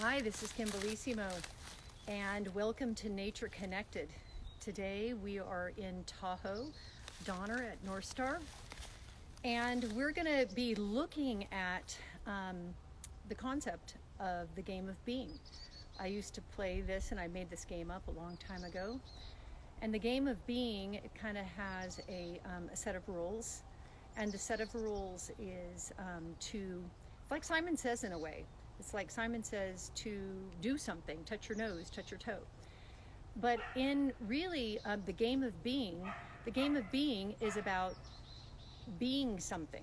Hi, this is Kimberlissimo, and welcome to Nature Connected. Today we are in Tahoe, Donner at North Star, and we're going to be looking at the concept of the game of being. I used to play this, and I made this game up a long time ago. And the game of being, it kind of has a set of rules, and the set of rules is it's like Simon Says in a way. It's like Simon Says to do something, touch your nose, touch your toe. But in really the game of being is about being something.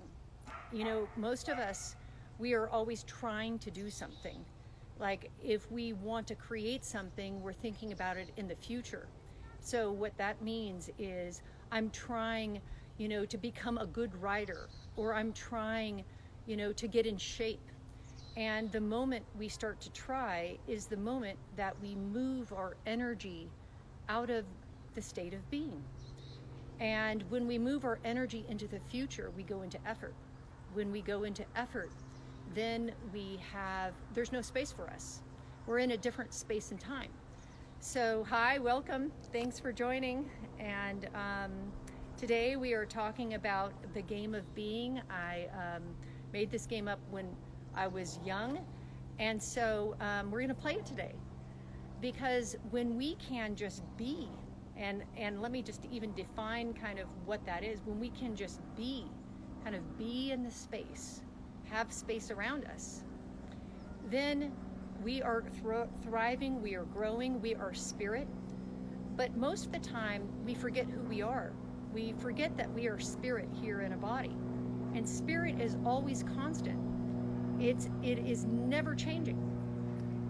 You know, most of us, we are always trying to do something. Like if we want to create something, we're thinking about it in the future. So what that means is I'm trying, to become a good writer, or I'm trying, to get in shape. And the moment we start to try is the moment that we move our energy out of the state of being. And when we move our energy into the future, we go into effort. When we go into effort, then there's no space for us. We're in a different space and time. So hi, welcome. Thanks for joining. And today we are talking about the game of being. I made this game up when I was young, and so we're going to play it today, because when we can just be, and let me just even define kind of what that is. When we can just be, kind of be in the space, have space around us, then we are thriving, we are growing, we are spirit. But most of the time we forget who we are. We forget that we are spirit here in a body, and spirit is always constant. It is never changing,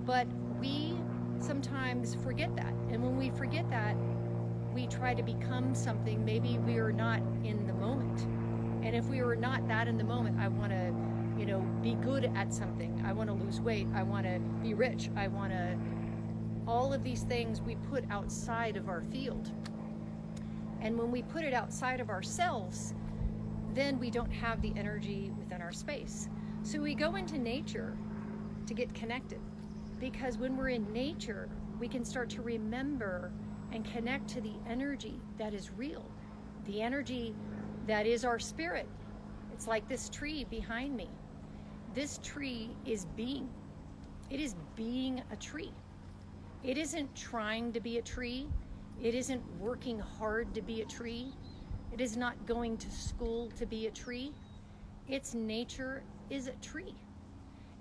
but we sometimes forget that. And when we forget that, we try to become something. Maybe we are not in the moment. And if we are not that in the moment, I want to, be good at something. I want to lose weight. I want to be rich. I want to, all of these things we put outside of our field. And when we put it outside of ourselves, then we don't have the energy within our space. So we go into nature to get connected, because when we're in nature, we can start to remember and connect to the energy that is real, the energy that is our spirit. It's like this tree behind me. This tree is being. It is being a tree. It isn't trying to be a tree. It isn't working hard to be a tree. It is not going to school to be a tree. Its nature is a tree.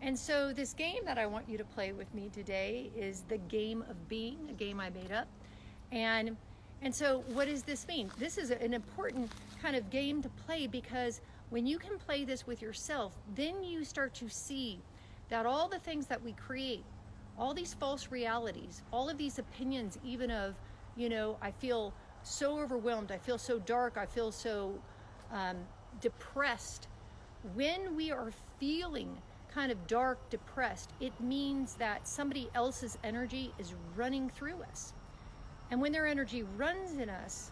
And so this game that I want you to play with me today is the game of being, a game I made up. And so what does this mean? This is an important kind of game to play, because when you can play this with yourself, then you start to see that all the things that we create, all these false realities, all of these opinions, even of, I feel so overwhelmed, I feel so dark, I feel so depressed. When we are feeling kind of dark, depressed, it means that somebody else's energy is running through us. And when their energy runs in us,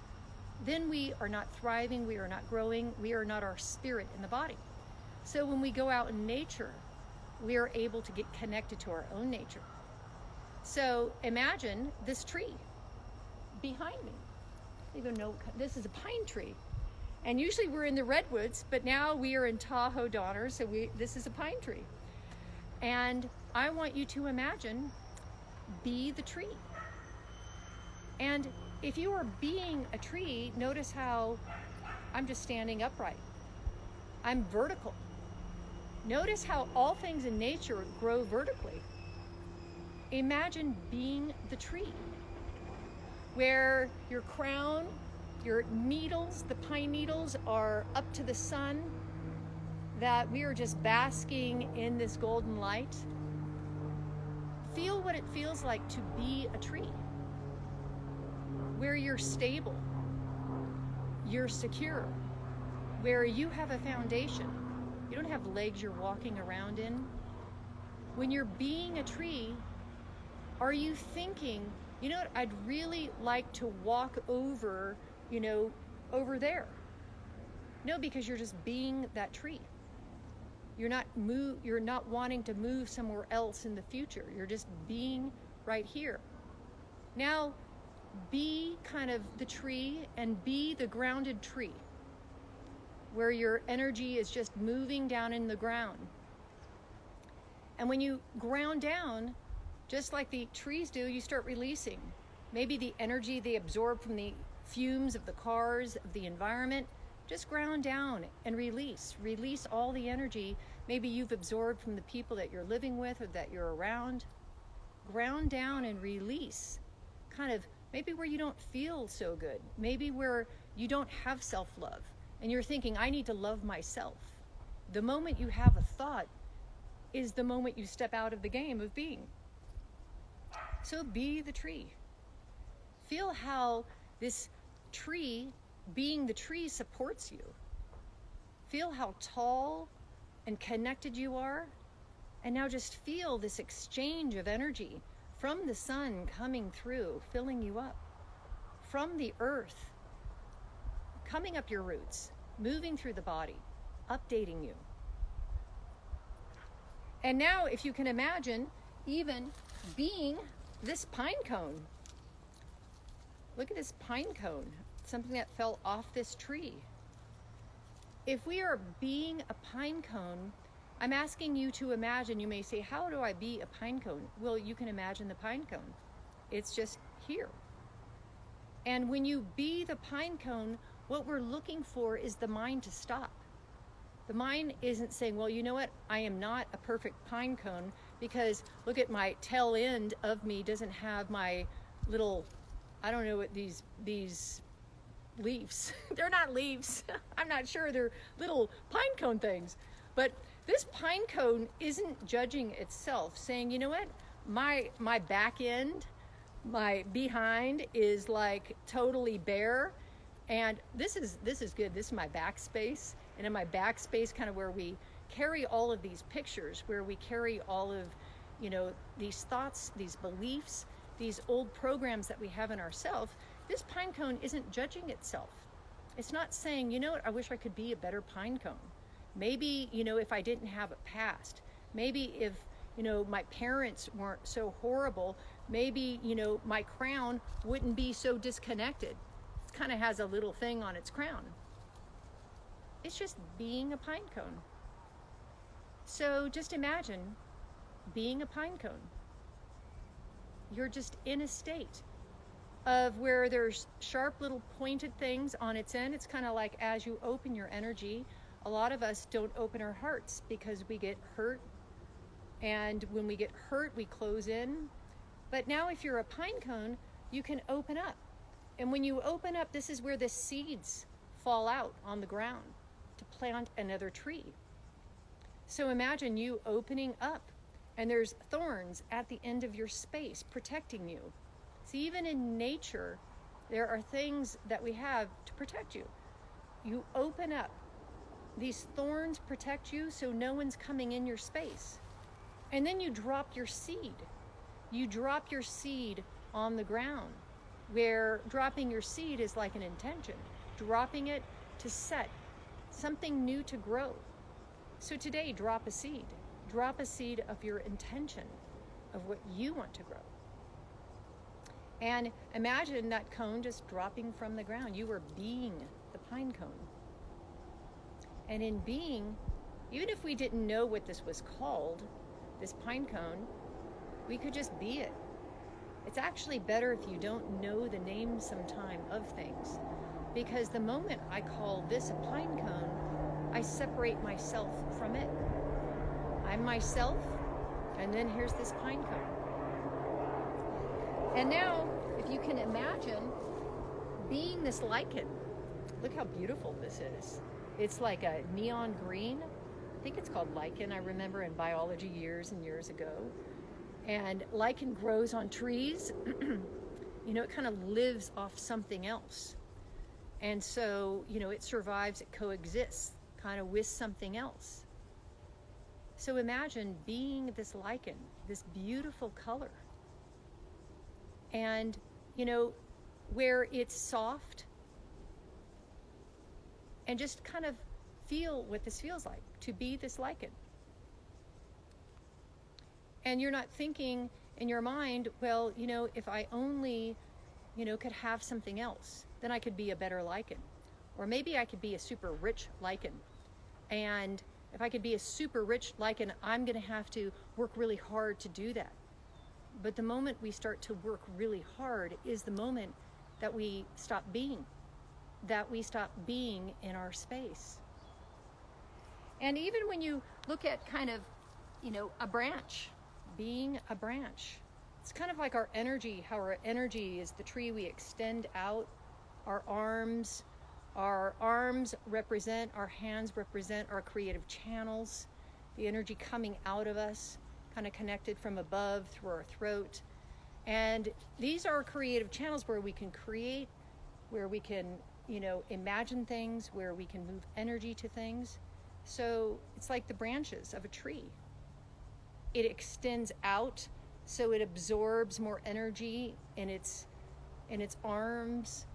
then we are not thriving, we are not growing, we are not our spirit in the body. So when we go out in nature, we are able to get connected to our own nature. So imagine this tree behind me. Even though this is a pine tree. And usually we're in the redwoods, but now we are in Tahoe, Donner, so this is a pine tree. And I want you to imagine, be the tree. And if you are being a tree, notice how I'm just standing upright. I'm vertical. Notice how all things in nature grow vertically. Imagine being the tree, where your crown, your needles, the pine needles, are up to the sun, that we are just basking in this golden light. Feel what it feels like to be a tree, where you're stable, you're secure, where you have a foundation. You don't have legs you're walking around in. When you're being a tree, are you thinking, what, I'd really like to walk over over there? No, because you're just being that tree. You're not wanting to move somewhere else in the future. You're just being right here. Now, be kind of the tree and be the grounded tree, where your energy is just moving down in the ground. And when you ground down, just like the trees do, you start releasing. Maybe the energy they absorb from the fumes of the cars, of the environment, just ground down and release. Release all the energy maybe you've absorbed from the people that you're living with or that you're around. Ground down and release. Kind of maybe where you don't feel so good. Maybe where you don't have self-love. And you're thinking, I need to love myself. The moment you have a thought is the moment you step out of the game of being. So be the tree. Feel how this tree, being the tree, supports you. Feel how tall and connected you are. And now just feel this exchange of energy from the sun coming through, filling you up. From the earth, coming up your roots, moving through the body, updating you. And now, if you can imagine, even being this pine cone. Look at this pine cone, something that fell off this tree. If we are being a pine cone, I'm asking you to imagine. You may say, how do I be a pine cone? Well, you can imagine the pine cone. It's just here. And when you be the pine cone, what we're looking for is the mind to stop. The mind isn't saying, well, you know what? I am not a perfect pine cone because look at my tail end of me doesn't have my little, I don't know what these leaves. They're not leaves. I'm not sure. They're little pine cone things. But this pine cone isn't judging itself, saying, you know what? My back end, my behind is like totally bare. And this is good. This is my backspace. And in my backspace, kind of where we carry all of these pictures, where we carry all of, these thoughts, these beliefs, these old programs that we have in ourselves, this pine cone isn't judging itself. It's not saying, you know what, I wish I could be a better pine cone. Maybe, if I didn't have a past, maybe if, my parents weren't so horrible, maybe, my crown wouldn't be so disconnected. It kind of has a little thing on its crown. It's just being a pine cone. So just imagine being a pine cone. You're just in a state of where there's sharp little pointed things on its end. It's kind of like as you open your energy, a lot of us don't open our hearts because we get hurt. And when we get hurt, we close in. But now if you're a pine cone, you can open up. And when you open up, this is where the seeds fall out on the ground to plant another tree. So imagine you opening up and there's thorns at the end of your space protecting you. See, even in nature, there are things that we have to protect you. You open up. These thorns protect you so no one's coming in your space. And then you drop your seed. You drop your seed on the ground, where dropping your seed is like an intention. Dropping it to set something new to grow. So today, drop a seed. Drop a seed of your intention of what you want to grow. And imagine that cone just dropping from the ground. You were being the pine cone. And in being, even if we didn't know what this was called, this pine cone, we could just be it. It's actually better if you don't know the name sometime of things. Because the moment I call this a pine cone, I separate myself from it. I'm myself, and then here's this pine cone. And now, if you can imagine being this lichen, look how beautiful this is. It's like a neon green. I think it's called lichen. I remember in biology years and years ago. And lichen grows on trees. It kind of lives off something else. And so, it survives, it coexists kind of with something else. So imagine being this lichen, this beautiful color. And, where it's soft. And just kind of feel what this feels like, to be this lichen. And you're not thinking in your mind, well, if I only, could have something else, then I could be a better lichen. Or maybe I could be a super rich lichen. And if I could be a super rich lichen, I'm going to have to work really hard to do that. But the moment we start to work really hard is the moment that we stop being, in our space. And even when you look at kind of, a branch, being a branch, it's kind of like our energy, how our energy is the tree we extend out. Our arms represent, our hands represent our creative channels, the energy coming out of us, kind of connected from above through our throat. And these are creative channels where we can create, where we can, imagine things, where we can move energy to things. So it's like the branches of a tree. It extends out, so it absorbs more energy in its arms,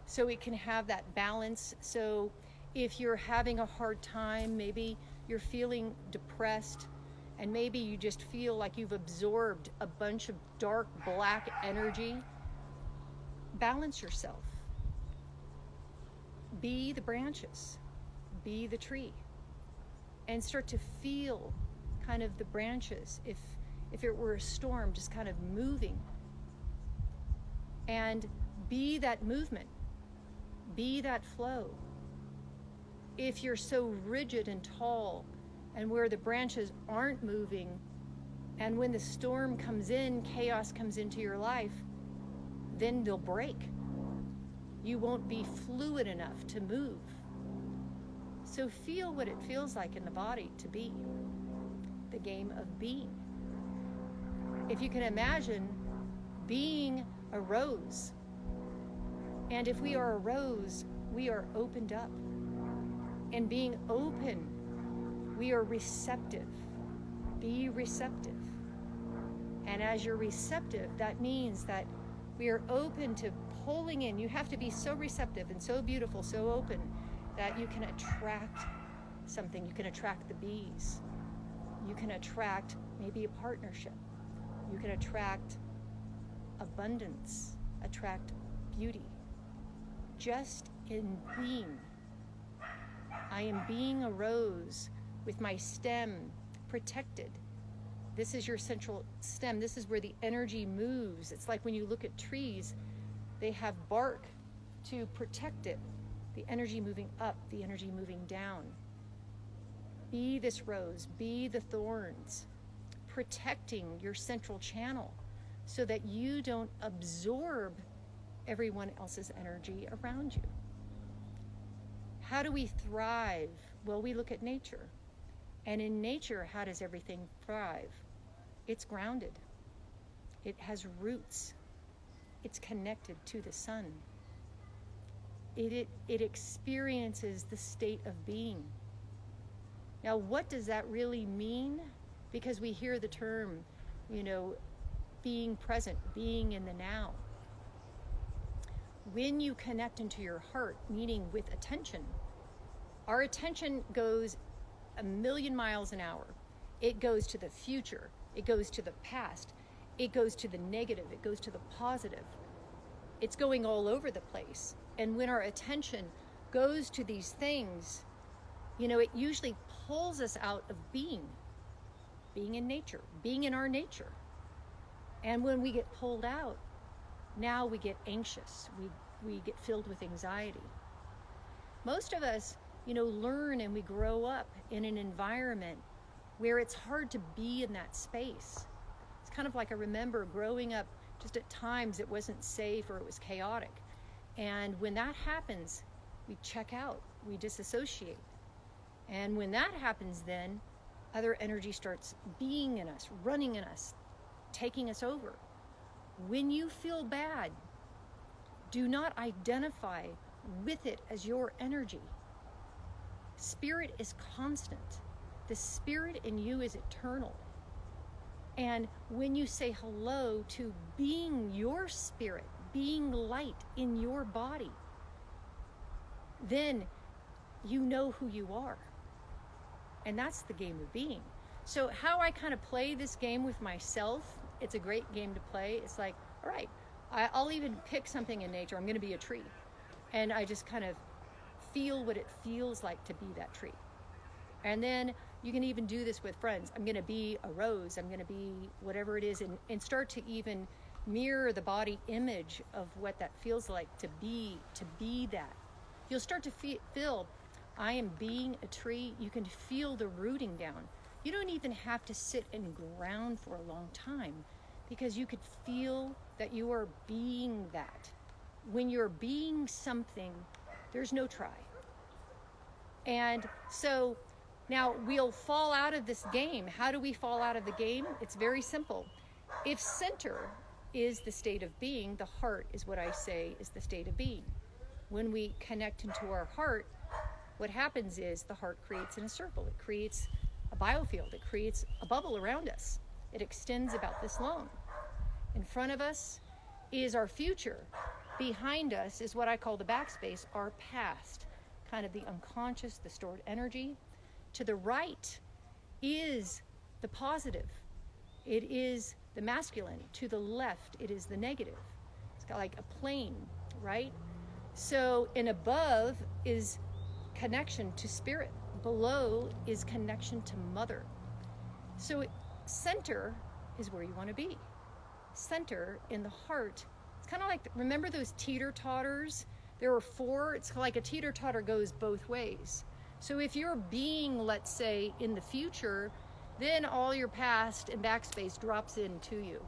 so it can have that balance. So if you're having a hard time, maybe you're feeling depressed, and maybe you just feel like you've absorbed a bunch of dark black energy, balance yourself. Be the branches, be the tree, and start to feel kind of the branches, if it were a storm, just kind of moving. And be that movement, be that flow. If you're so rigid and tall, and where the branches aren't moving, and when the storm comes in, chaos comes into your life, then they'll break. You won't be fluid enough to move. So feel what it feels like in the body to be. The game of being. If you can imagine being a rose, and if we are a rose, we are opened up. And being open, we are receptive. Be receptive. And as you're receptive, that means that we are open to pulling in. You have to be so receptive and so beautiful, so open, that you can attract something. You can attract the bees. You can attract maybe a partnership. You can attract abundance, attract beauty. Just in being. I am being a rose with my stem protected. This is your central stem. This is where the energy moves. It's like when you look at trees, they have bark to protect it. The energy moving up, the energy moving down. Be this rose, be the thorns, protecting your central channel so that you don't absorb everyone else's energy around you. How do we thrive? Well, we look at nature. And in nature, how does everything thrive? It's grounded. It has roots. It's connected to the sun. It experiences the state of being. Now, what does that really mean? Because we hear the term, being present, being in the now. When you connect into your heart, meaning with attention, our attention goes 1,000,000 miles an hour. It goes to the future. It goes to the past. It goes to the negative. It goes to the positive. It's going all over the place. And when our attention goes to these things, it usually pulls us out of being in nature, being in our nature. And when we get pulled out, now we get anxious. We get filled with anxiety. Most of us, learn and we grow up in an environment where it's hard to be in that space. It's kind of like I remember growing up, just at times it wasn't safe or it was chaotic. And when that happens, we check out, we disassociate. And when that happens, then other energy starts being in us, running in us, taking us over. When you feel bad, do not identify with it as your energy. Spirit is constant. The spirit in you is eternal. And when you say hello to being your spirit, being light in your body, then you know who you are. And that's the game of being. So how I kind of play this game with myself, it's a great game to play. It's like, all right, I'll even pick something in nature. I'm going to be a tree. And I just kind of feel what it feels like to be that tree. And then you can even do this with friends. I'm going to be a rose. I'm going to be whatever it is, and start to even mirror the body image of what that feels like to be that. You'll start to feel, I am being a tree. You can feel the rooting down. You don't even have to sit and ground for a long time, because you could feel that you are being that. When you're being something, there's no try. And so now we'll fall out of this game. How do we fall out of the game? It's very simple. If center is the state of being, the heart is what I say is the state of being. When we connect into our heart, what happens is the heart creates in a circle. It creates a biofield. It creates a bubble around us. It extends about this long. In front of us is our future. Behind us is what I call the backspace, our past, kind of the unconscious, the stored energy. To the right is the positive. It is the masculine. To the left, it is the negative. It's got like a plane, right? So, and above is connection to spirit. Below is connection to mother. So center is where you want to be. Center in the heart. It's kind of like, remember those teeter-totters? There are four. It's like a teeter-totter goes both ways. So if you're being, let's say, in the future, then all your past and backspace drops into you.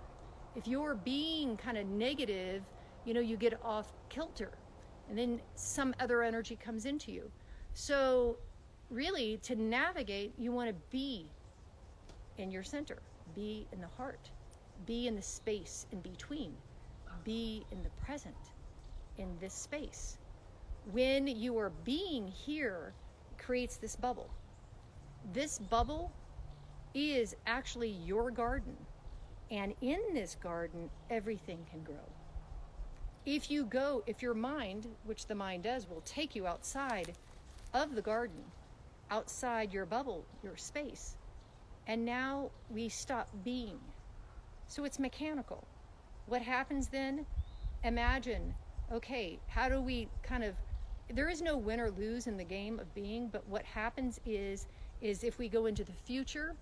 If you're being kind of negative, you get off kilter, and then some other energy comes into you. So really, to navigate, you want to be in your center, be in the heart, be in the space in between, be in the present, in this space. When you are being here, it creates this bubble. This bubble is actually your garden. And in this garden, everything can grow. If your mind, which the mind does, will take you outside of the garden, outside your bubble, your space, and now we stop being. So it's mechanical. What happens then? Imagine, okay, how do we there is no win or lose in the game of being, but what happens is if we go into the future,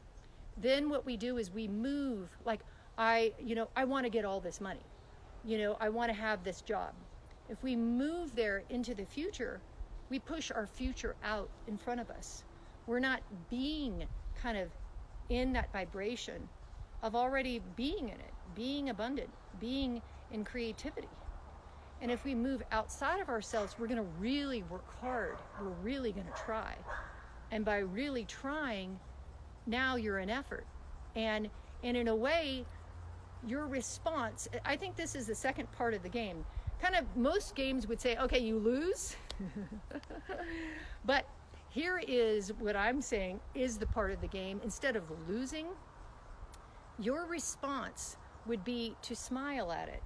then what we do is we move, like I want to get all this money. I want to have this job. If we move there into the future, we push our future out in front of us. We're not being kind of in that vibration of already being in it, being abundant, being in creativity. And if we move outside of ourselves, we're going to really work hard. We're really going to try. And by really trying, now you're in effort. And in a way, your response, I think this is the second part of the game. Kind of most games would say, okay, you lose. But here is what I'm saying is the part of the game. Instead of losing, your response would be to smile at it.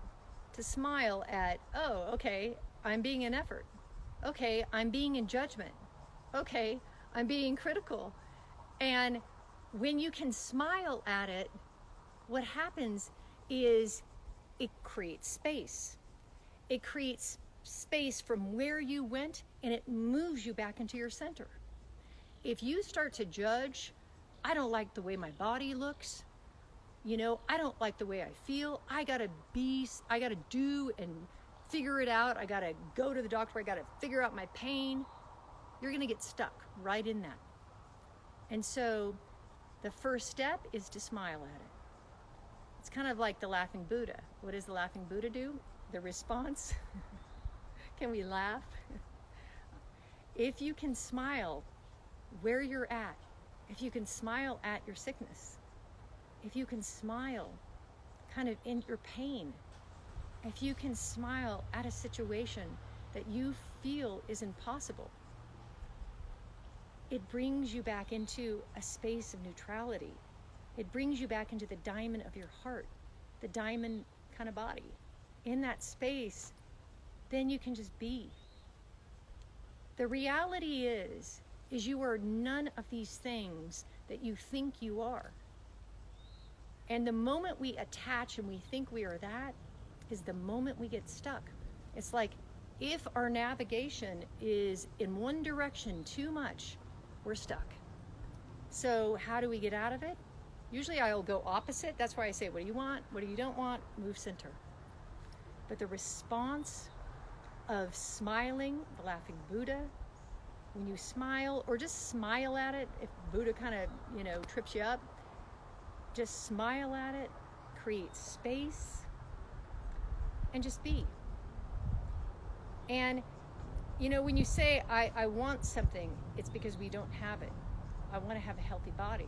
To smile at, oh, okay, I'm being in effort. Okay, I'm being in judgment. Okay, I'm being critical. And when you can smile at it, what happens is it creates space. It creates space from where you went, and it moves you back into your center. If you start to judge, I don't like the way my body looks, I don't like the way I feel, I gotta do and figure it out, I gotta go to the doctor, I gotta figure out my pain, you're gonna get stuck right in that. And so the first step is to smile at it. It's kind of like the laughing Buddha. What does the laughing Buddha do? The response? Can we laugh? If you can smile where you're at, if you can smile at your sickness, if you can smile kind of in your pain, if you can smile at a situation that you feel is impossible, it brings you back into a space of neutrality. It brings you back into the diamond of your heart, the diamond kind of body. In that space, then you can just be. The reality is you are none of these things that you think you are. And the moment we attach and we think we are that is the moment we get stuck. It's like if our navigation is in one direction too much, we're stuck. So how do we get out of it? Usually I'll go opposite. That's why I say, what do you want? What do you don't want? Move center. But the response of smiling, the laughing Buddha, when you smile, or just smile at it, if Buddha kind of, trips you up, just smile at it, create space, and just be. And, when you say, I want something, it's because we don't have it. I want to have a healthy body.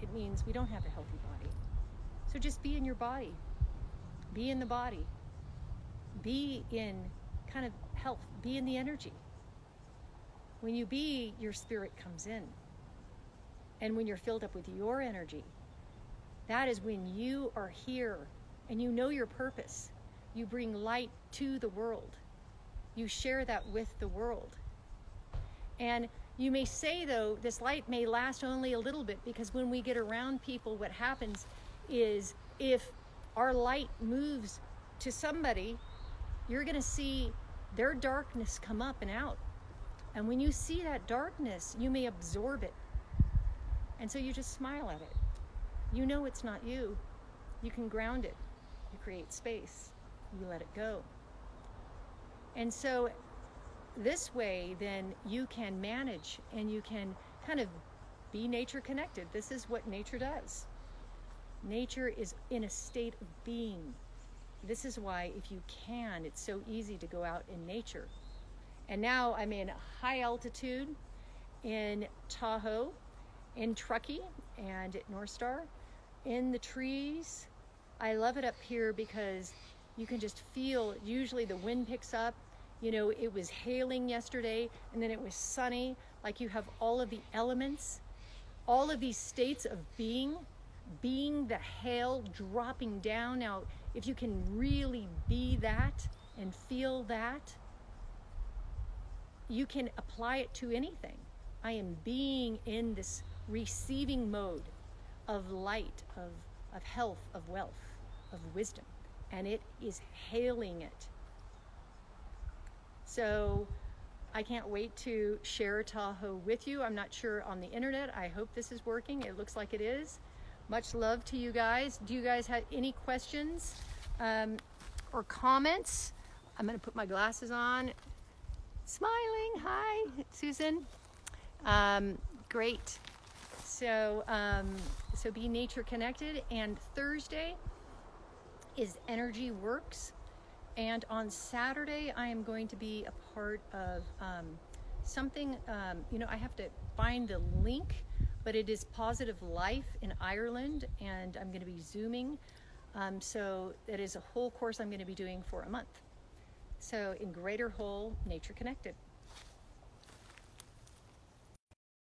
It means we don't have a healthy body. So just be in your body. Be in the body. Be in kind of health. Be in the energy. When you be, your spirit comes in. And when you're filled up with your energy, that is when you are here and you know your purpose. You bring light to the world. You share that with the world. And you may say, though, this light may last only a little bit, because when we get around people, what happens is if our light moves to somebody, you're going to see their darkness come up and out. And when you see that darkness, you may absorb it. And so you just smile at it. You know it's not you. You can ground it. You create space. You let it go. And so this way, then, you can manage and you can kind of be nature connected. This is what nature does. Nature is in a state of being. This is why, if you can, it's so easy to go out in nature. And now I'm in high altitude in Tahoe, in Truckee, and at North Star, in the trees. I love it up here because you can just feel, usually the wind picks up. It was hailing yesterday, and then it was sunny. Like, you have all of the elements, all of these states of being the hail dropping down. Now, if you can really be that and feel that, you can apply it to anything. I am being in this receiving mode of light, of health, of wealth, of wisdom, and it is hailing it. So I can't wait to share Tahoe with you. I'm not sure on the internet. I hope this is working. It looks like it is. Much love to you guys. Do you guys have any questions or comments? I'm going to put my glasses on. Smiling. Hi, Susan. Great. So be nature connected. And Thursday is Energy Works. And on Saturday, I am going to be a part of something, I have to find the link, but it is Positive Life in Ireland, and I'm going to be Zooming. So that is a whole course I'm going to be doing for a month. So in Greater Whole, Nature Connected.